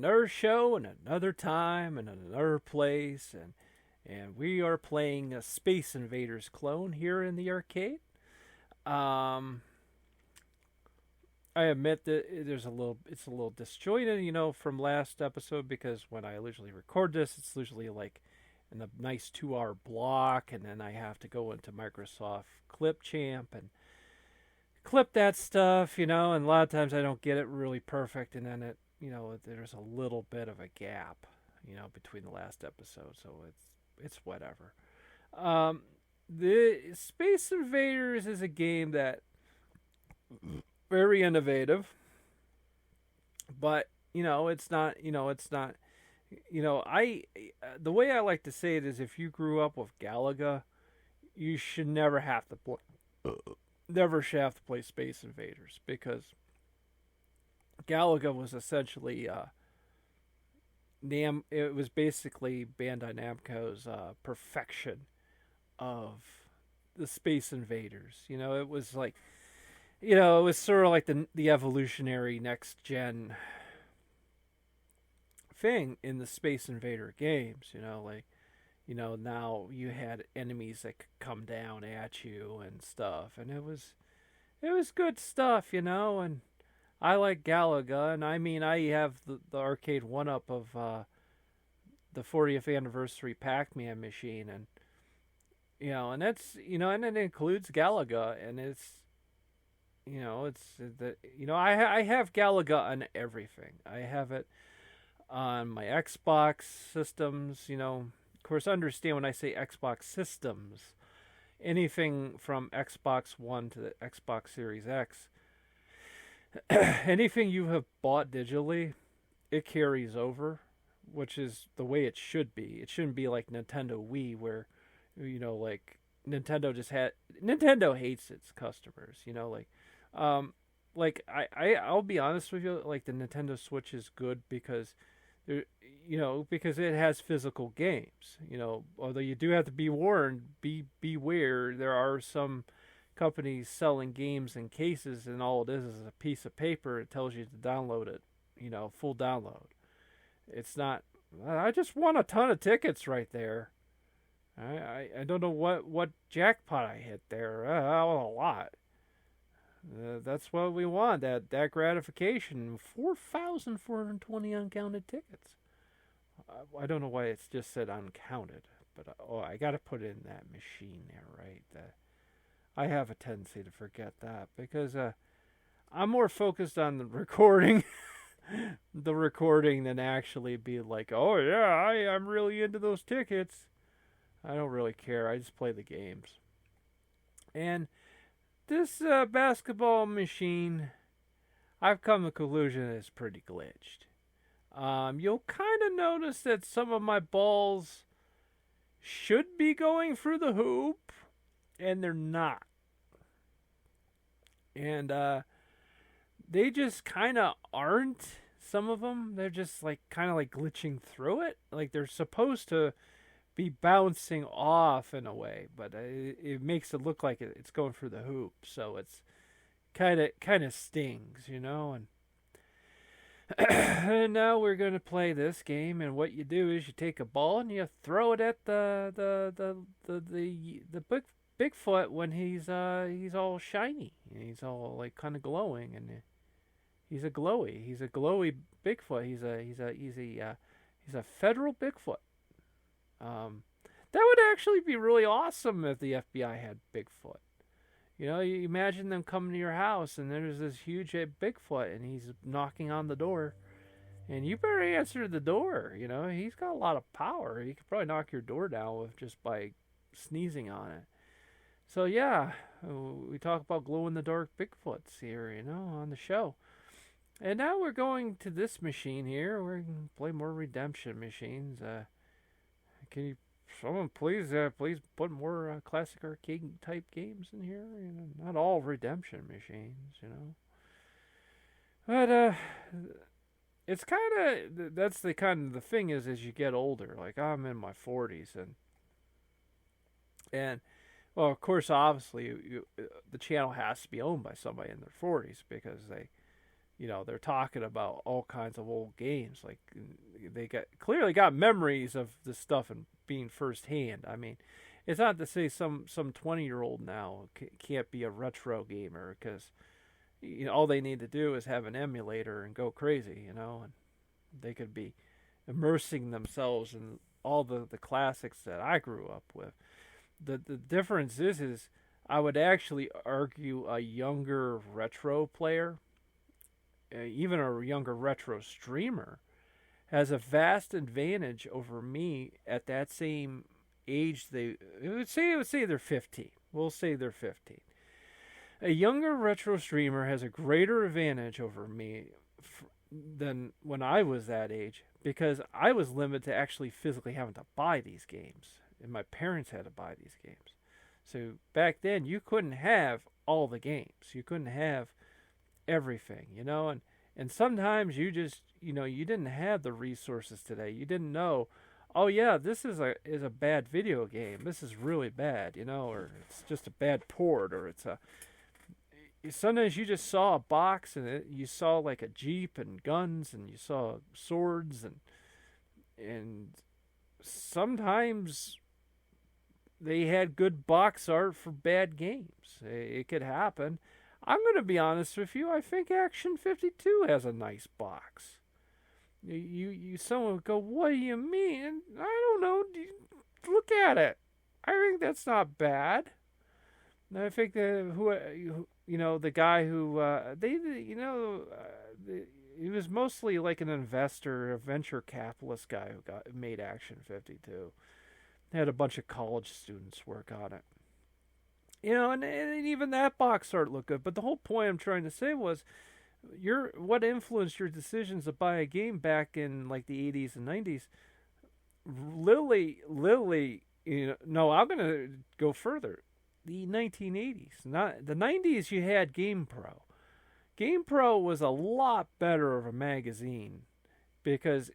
another show and another time and another place, and we are playing a Space Invaders clone here in the arcade. Um, I admit that it's a little disjointed, from last episode because when I usually record this, it's usually like in a nice 2 hour block, and then I have to go into Microsoft Clipchamp and clip that stuff, and a lot of times I don't get it really perfect, and then there's a little bit of a gap, between the last episode, so it's whatever. Um, the Space Invaders is a game that very innovative, but I the way I like to say it is if you grew up with Galaga, you should never have to play Space Invaders because Galaga was essentially it was basically Bandai Namco's perfection of the Space Invaders. It was like it was sort of like the evolutionary next gen thing in the Space Invader games. Now you had enemies that could come down at you and stuff, and it was good stuff, and I like Galaga, and I mean I have the arcade one up of the 40th anniversary Pac-Man machine, and and that's and it includes Galaga, and I have Galaga on everything. I have it on my Xbox systems. Of course, understand when I say Xbox systems, anything from Xbox One to the Xbox Series X, anything you have bought digitally, it carries over, which is the way it should be. It shouldn't be like Nintendo Wii, where like Nintendo hates its customers. I'll be honest with you, like the Nintendo Switch is good because because it has physical games. Although you do have to be warned, beware. There are some companies selling games in cases, and all it is a piece of paper. It tells you to download it. Full download. It's not. I just won a ton of tickets right there. I don't know what jackpot I hit there. A lot. That's what we want. That gratification. 4,420 uncounted tickets. I don't know why it's just said uncounted, but I got to put it in that machine there, right? I have a tendency to forget that because I'm more focused on the recording, than actually be like, oh yeah, I'm really into those tickets. I don't really care. I just play the games. And this basketball machine, I've come to the conclusion it's pretty glitched. You'll kind of notice that some of my balls should be going through the hoop, and they're not. And they just kind of aren't. Some of them, they're just like kind of like glitching through it. Like they're supposed to be bouncing off in a way, but it makes it look like it's going through the hoop. So it's kind of stings, and and now we're going to play this game, and what you do is you take a ball and you throw it at the Bigfoot when he's all shiny and he's all like kind of glowing, and he's a glowy Bigfoot. He's a federal Bigfoot. That would actually be really awesome if the FBI had Bigfoot. You imagine them coming to your house and there's this huge Bigfoot and he's knocking on the door. And you better answer the door. He's got a lot of power. He could probably knock your door down with just by sneezing on it. So yeah, we talk about glow-in-the-dark Bigfoots here, on the show. And now we're going to this machine here. We're going to play more redemption machines. Can you, someone please put more classic arcade type games in here? Not all redemption machines, But it's kind of that's the kind of the thing is as you get older. Like I'm in my 40s, and well, of course, obviously, the channel has to be owned by somebody in their 40s because they're talking about all kinds of old games. Like they clearly got memories of this stuff and being firsthand. I mean, it's not to say some 20-year-old now can't be a retro gamer, because all they need to do is have an emulator and go crazy, and they could be immersing themselves in all the classics that I grew up with. The difference is I would actually argue a younger retro player, even a younger retro streamer, has a vast advantage over me at that same age. They would say they're 15. We'll say they're 15. A younger retro streamer has a greater advantage over me than when I was that age, because I was limited to actually physically having to buy these games, and my parents had to buy these games. So back then, you couldn't have all the games. You couldn't have everything, and sometimes you just, you didn't have the resources today. You didn't know, oh yeah, this is a bad video game. This is really bad, or it's just a bad port, or sometimes you just saw a box and you saw like a Jeep and guns, and you saw swords, and sometimes they had good box art for bad games. It could happen. I'm going to be honest with you. I think Action 52 has a nice box. Someone would go, what do you mean? I don't know. Look at it. I think that's not bad. And I think that the guy who he was mostly like an investor, a venture capitalist guy who made Action 52. Had a bunch of college students work on it. And even that box art looked good. But the whole point I'm trying to say was, what influenced your decisions to buy a game back in like the 80s and 90s? Literally, no, I'm going to go further. The 1980s. Not the 90s, you had GamePro. GamePro was a lot better of a magazine, because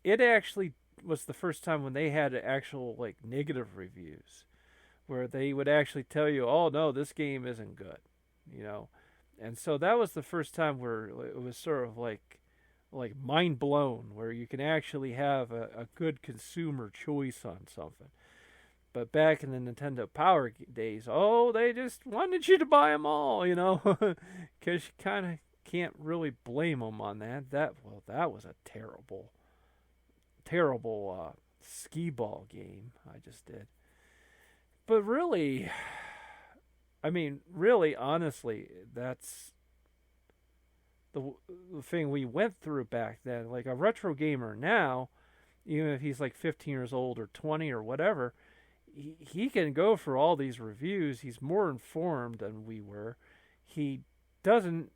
it actually was the first time when they had actual like negative reviews, where they would actually tell you, oh no, this game isn't good, and so that was the first time where it was sort of like mind blown, where you can actually have a good consumer choice on something. But back in the Nintendo Power days, they just wanted you to buy them all, because you kind of can't really blame them on that. That was a terrible skee ball game I just did. But really, honestly, that's the thing we went through back then. Like a retro gamer now, even if he's like 15 years old or 20 or whatever, he can go for all these reviews. He's more informed than we were. He doesn't,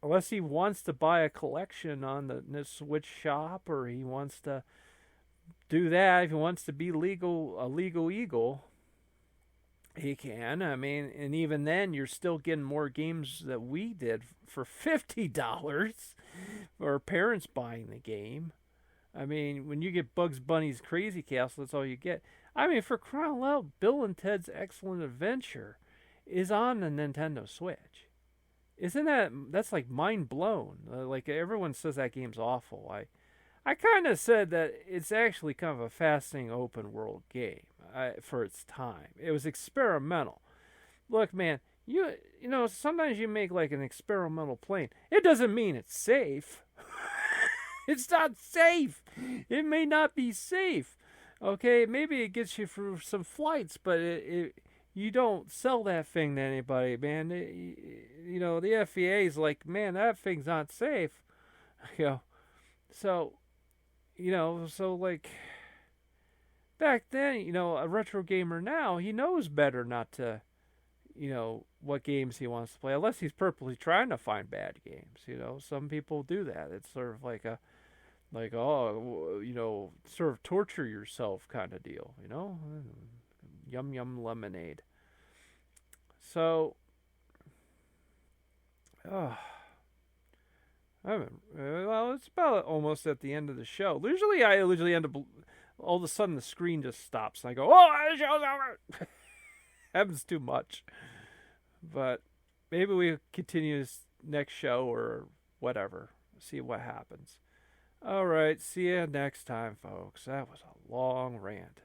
unless he wants to buy a collection on the Switch shop, or he wants to do that. If he wants to be a legal eagle, he can. And even then, you're still getting more games that we did for $50 for parents buying the game. When you get Bugs Bunny's Crazy Castle, that's all you get. For crying out, Bill and Ted's Excellent Adventure is on the Nintendo Switch. That's like mind blown. Like everyone says that game's awful. I kind of said that it's actually kind of a fascinating open world game for its time. It was experimental. Look, man, sometimes you make like an experimental plane. It doesn't mean it's safe. It's not safe. It may not be safe. Okay, maybe it gets you through some flights, but you don't sell that thing to anybody, man. The FAA is like, man, that thing's not safe. So like back then, a retro gamer now, he knows better not to, what games he wants to play, unless he's purposely trying to find bad games. Some people do that. It's sort of like sort of torture yourself kind of deal, Yum yum lemonade. So, well, it's about almost at the end of the show. I usually end up, all of a sudden the screen just stops and I go, the show's over. Happens too much. But maybe we continue next show or whatever. See what happens. All right, see you next time, folks. That was a long rant.